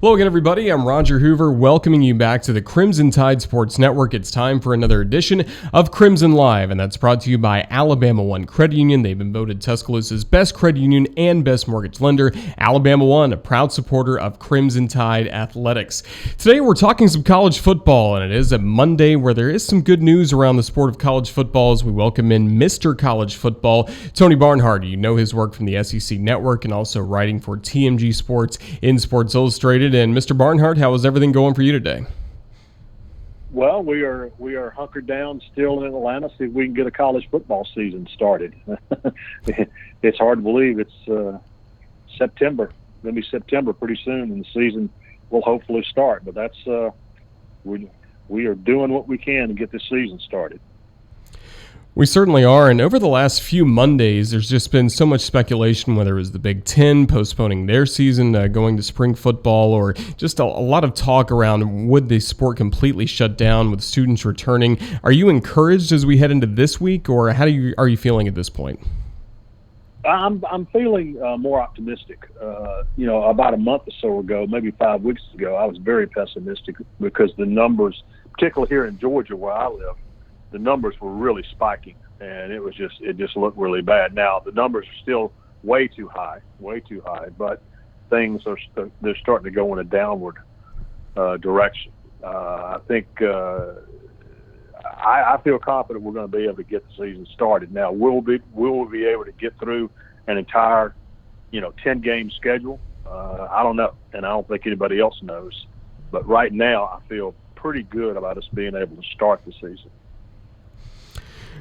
Hello again, everybody. I'm Roger Hoover, welcoming you back to the Crimson Tide Sports Network. It's time for another edition of Crimson Live, and that's brought to you by Alabama One Credit Union. They've been voted Tuscaloosa's best credit union and best mortgage lender. Alabama One, a proud supporter of Crimson Tide athletics. Today, we're talking some college football, and it is a Monday where there is some good news around the sport of college football as we welcome in Mr. College Football, Tony Barnhart. You know his work from the SEC Network and also writing for TMG Sports in Sports Illustrated. And Mr. Barnhart, how is everything going for you today? Well, we are hunkered down still in Atlanta, see if we can get a college football season started. It's hard to believe it's September. It'll be September pretty soon, and the season will hopefully start. But that's we are doing what we can to get this season started. We certainly are, and over the last few Mondays, there's just been so much speculation, whether it was the Big Ten postponing their season, going to spring football, or just a lot of talk around would the sport completely shut down with students returning. Are you encouraged as we head into this week, or are you feeling at this point? I'm feeling more optimistic. About a month or so ago, maybe 5 weeks ago, I was very pessimistic because the numbers, particularly here in Georgia where I live, the numbers were really spiking, and it just looked really bad. Now the numbers are still way too high, but things they're starting to go in a downward direction. I think I feel confident we're going to be able to get the season started. Now will we be able to get through an entire 10-game schedule? I don't know, and I don't think anybody else knows. But right now, I feel pretty good about us being able to start the season.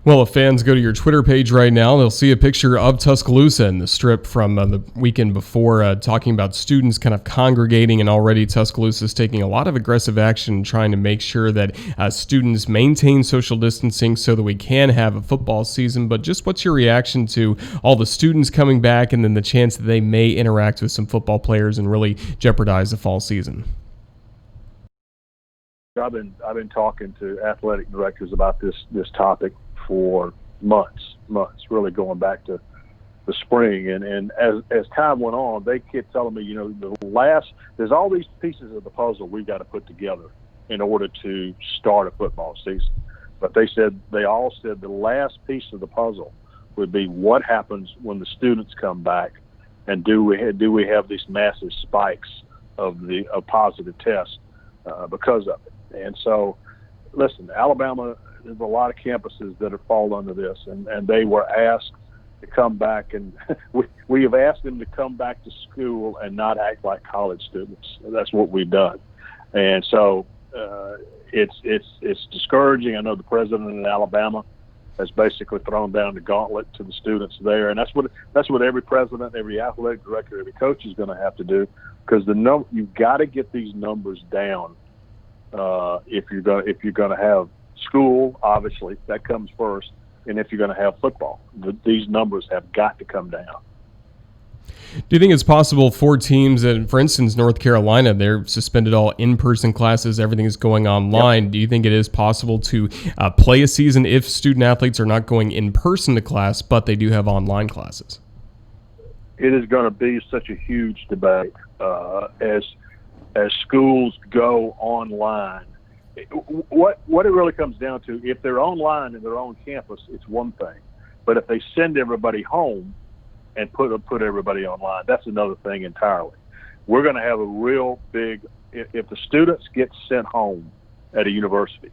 Well, if fans go to your Twitter page right now, they'll see a picture of Tuscaloosa in the strip from the weekend before, talking about students kind of congregating, and already Tuscaloosa is taking a lot of aggressive action trying to make sure that students maintain social distancing so that we can have a football season. But just what's your reaction to all the students coming back and then the chance that they may interact with some football players and really jeopardize the fall season? I've been talking to athletic directors about this topic for months, really going back to the spring. And as time went on, they kept telling me, there's all these pieces of the puzzle we've got to put together in order to start a football season. But they all said the last piece of the puzzle would be what happens when the students come back, and do we have these massive spikes of positive tests because of it. And so, listen, Alabama, there's a lot of campuses that have fallen under this, and they were asked to come back, and we have asked them to come back to school and not act like college students. That's what we've done, and so it's discouraging. I know the president in Alabama has basically thrown down the gauntlet to the students there, and that's what every president, every athletic director, every coach is going to have to do, because you've got to get these numbers down if you're going to have school. Obviously that comes first, and if you're going to have football, these numbers have got to come down. Do you think it's possible for teams that, for instance, North Carolina, they're suspended all in-person classes, everything is going online? Yep. Do you think it is possible to play a season if student athletes are not going in person to class, but they do have online classes? It is going to be such a huge debate as schools go online. What it really comes down to, if they're online in their own campus, it's one thing. But if they send everybody home and put everybody online, that's another thing entirely. We're going to have a real big, if the students get sent home at a university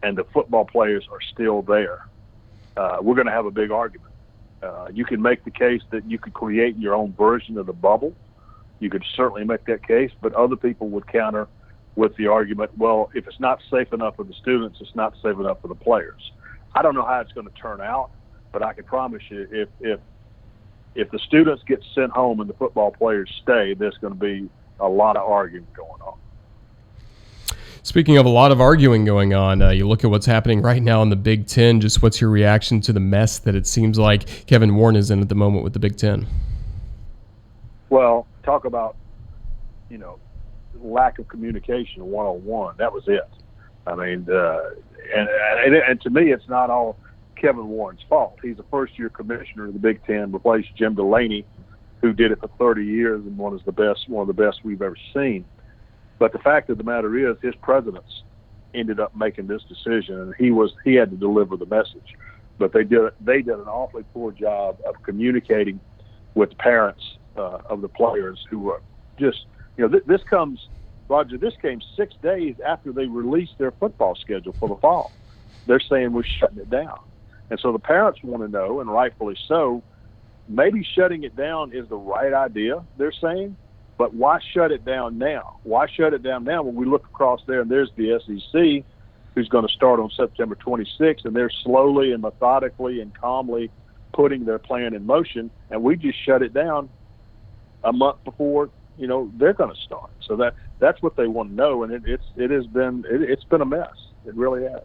and the football players are still there, we're going to have a big argument. You can make the case that you could create your own version of the bubble. You could certainly make that case, but other people would counter with the argument, well, if it's not safe enough for the students, it's not safe enough for the players. I don't know how it's going to turn out, but I can promise you, if the students get sent home and the football players stay, there's going to be a lot of arguing going on. Speaking of a lot of arguing going on, you look at what's happening right now in the Big Ten. Just what's your reaction to the mess that it seems like Kevin Warren is in at the moment with the Big Ten? Well, talk about, lack of communication one-on-one. That was it. I mean, and to me, it's not all Kevin Warren's fault. He's a first-year commissioner of the Big Ten, replaced Jim Delaney, who did it for 30 years and one of the best we've ever seen. But the fact of the matter is, his presidents ended up making this decision, and he had to deliver the message. But they did an awfully poor job of communicating with the parents of the players who were just, this came 6 days after they released their football schedule for the fall. They're saying we're shutting it down. And so the parents want to know, and rightfully so, maybe shutting it down is the right idea, they're saying, but why shut it down now? Why shut it down now when we look across there and there's the SEC who's going to start on September 26th, and they're slowly and methodically and calmly putting their plan in motion, and we just shut it down a month before they're going to start. So that's what they want to know, and it's been a mess. It really has.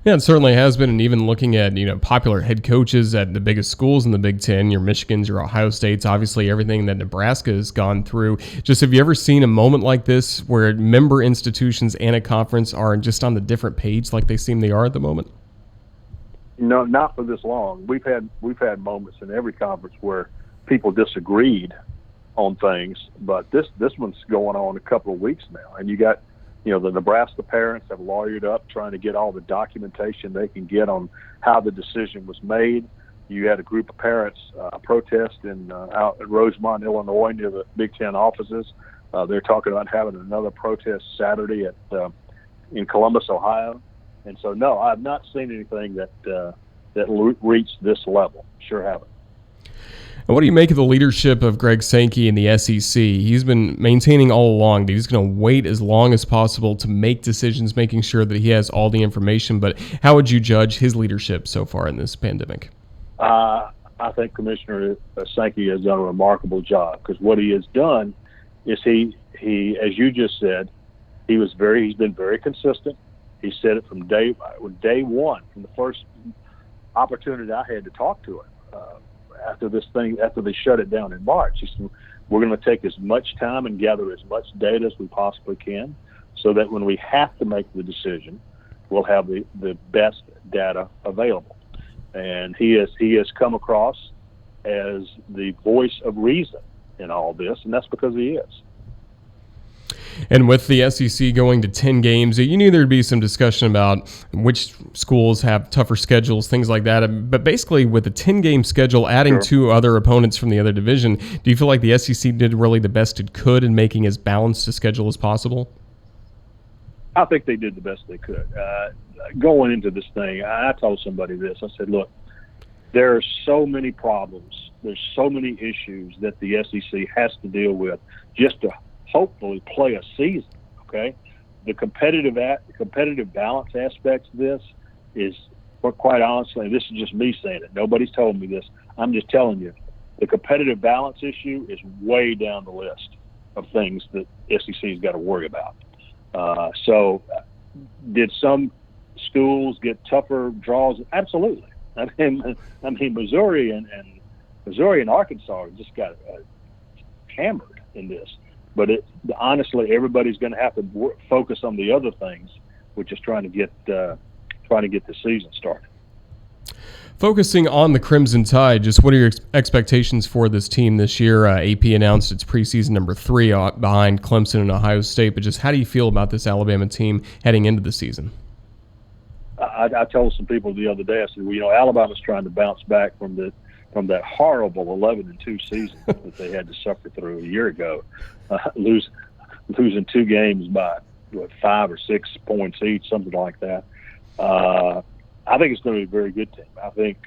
Yeah, it certainly has been, and even looking at popular head coaches at the biggest schools in the Big Ten, your Michigans, your Ohio States, obviously everything that Nebraska has gone through. Just have you ever seen a moment like this where member institutions and a conference are just on the different page like they seem they are at the moment? No, not for this long. We've had moments in every conference where people disagreed on things, but this one's going on a couple of weeks now, and you got. The Nebraska parents have lawyered up trying to get all the documentation they can get on how the decision was made. You had a group of parents protest out at Rosemont, Illinois, near the Big Ten offices. They're talking about having another protest Saturday in Columbus, Ohio. And so, no, I've not seen anything that reached this level. Sure haven't. And what do you make of the leadership of Greg Sankey in the SEC? He's been maintaining all along that he's going to wait as long as possible to make decisions, making sure that he has all the information. But how would you judge his leadership so far in this pandemic? I think Commissioner Sankey has done a remarkable job, because what he has done is he, as you just said, he's been very consistent. He said it from day one, from the first opportunity I had to talk to him. After they shut it down in March, he said, we're going to take as much time and gather as much data as we possibly can, so that when we have to make the decision, we'll have the best data available. And he has come across as the voice of reason in all this, and that's because he is. And with the SEC going to 10 games, you knew there'd be some discussion about which schools have tougher schedules, things like that. But basically, with the 10-game schedule, adding two other opponents from the other division, do you feel like the SEC did really the best it could in making as balanced a schedule as possible? I think they did the best they could. Going into this thing, I told somebody this. I said, look, there are so many problems. There's so many issues that the SEC has to deal with just to hopefully play a season. Okay, the competitive balance aspects of this is, quite honestly, this is just me saying it. Nobody's told me this. I'm just telling you, the competitive balance issue is way down the list of things that SEC's got to worry about. So, did some schools get tougher draws? Absolutely. I mean, Missouri and Arkansas just got hammered in this. But honestly, everybody's going to have to focus on the other things, which is trying to get the season started. Focusing on the Crimson Tide, just what are your expectations for this team this year? AP announced its preseason number 3 behind Clemson and Ohio State, but just how do you feel about this Alabama team heading into the season? I told some people the other day, I said, well, Alabama's trying to bounce back from that horrible 11-2 season that they had to suffer through a year ago, losing 2 games by 5 or 6 points each, something like that. I think it's going to be a very good team. I think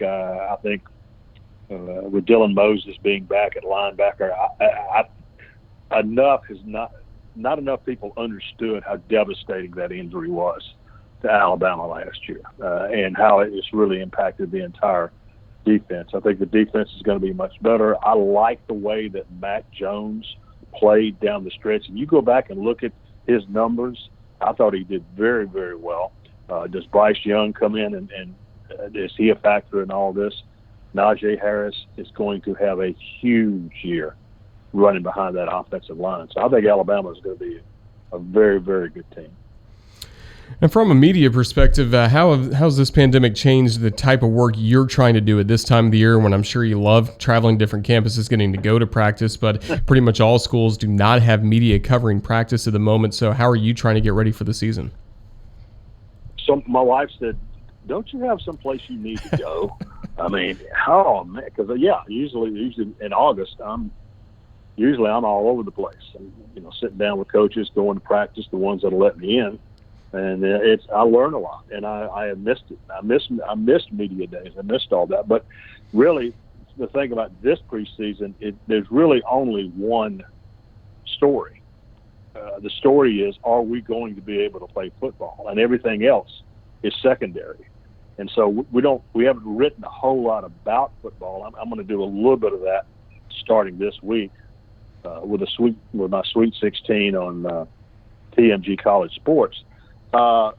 with Dylan Moses being back at linebacker, not enough people understood how devastating that injury was to Alabama last year, and how it just really impacted the entire defense. I think the defense is going to be much better. I like the way that Mac Jones played down the stretch. And you go back and look at his numbers, I thought he did very, very well. Does Bryce Young come in and is he a factor in all this? Najee Harris is going to have a huge year running behind that offensive line. So I think Alabama is going to be a very, very good team. And from a media perspective, how's this pandemic changed the type of work you're trying to do at this time of the year when I'm sure you love traveling different campuses, getting to go to practice, but pretty much all schools do not have media covering practice at the moment. So how are you trying to get ready for the season? So my wife said, don't you have someplace you need to go? I mean, oh, man, because, usually in August, I'm all over the place. I'm, sitting down with coaches, going to practice, the ones that'll let me in. And I learn a lot, and I have missed it. I missed media days. I missed all that. But really, the thing about this preseason, there's really only one story. The story is, are we going to be able to play football? And everything else is secondary. And so we haven't written a whole lot about football. I'm going to do a little bit of that starting this week with my Sweet 16 on TMG College Sports. But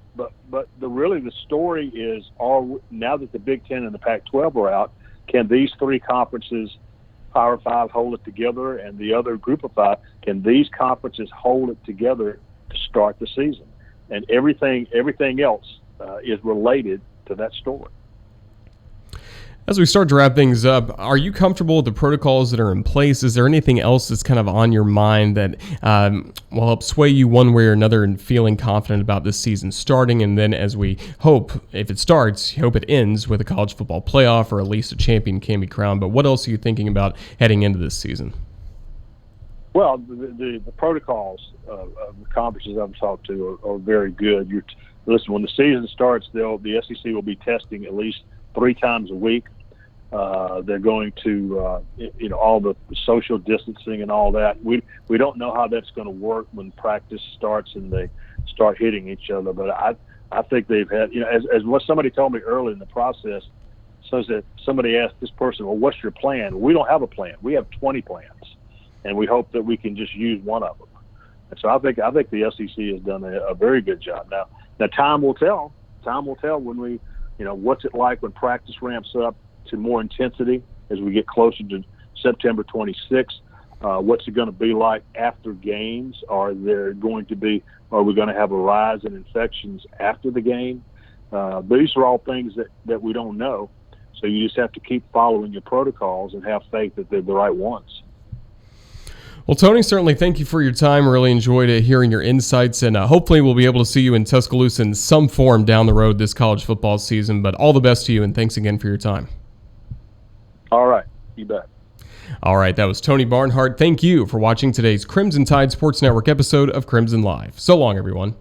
the story is, now that the Big Ten and the Pac-12 are out, can these three conferences, Power Five, hold it together, and the other Group of Five, can these conferences hold it together to start the season? And everything else is related to that story. As we start to wrap things up, are you comfortable with the protocols that are in place? Is there anything else that's kind of on your mind that will help sway you one way or another in feeling confident about this season starting? And then as we hope, if it starts, hope it ends with a college football playoff or at least a champion can be crowned. But what else are you thinking about heading into this season? Well, the protocols of the conferences I've talked to are very good. Listen, when the season starts, the SEC will be testing at least 3 times a week. They're going to, all the social distancing and all that. We don't know how that's going to work when practice starts and they start hitting each other. But I think they've had, as what somebody told me early in the process, so that somebody asked this person, well, what's your plan? We don't have a plan. We have 20 plans, and we hope that we can just use one of them. And so I think the SEC has done a very good job. Now time will tell. Time will tell when we, what's it like when practice ramps up to more intensity as we get closer to September 26th. What's it going to be like after games? Are we going to have a rise in infections after the game? These are all things that we don't know. So you just have to keep following your protocols and have faith that they're the right ones. Well, Tony, certainly thank you for your time. Really enjoyed hearing your insights, and hopefully we'll be able to see you in Tuscaloosa in some form down the road this college football season. But all the best to you, and thanks again for your time. All right. You bet. All right. That was Tony Barnhart. Thank you for watching today's Crimson Tide Sports Network episode of Crimson Live. So long, everyone.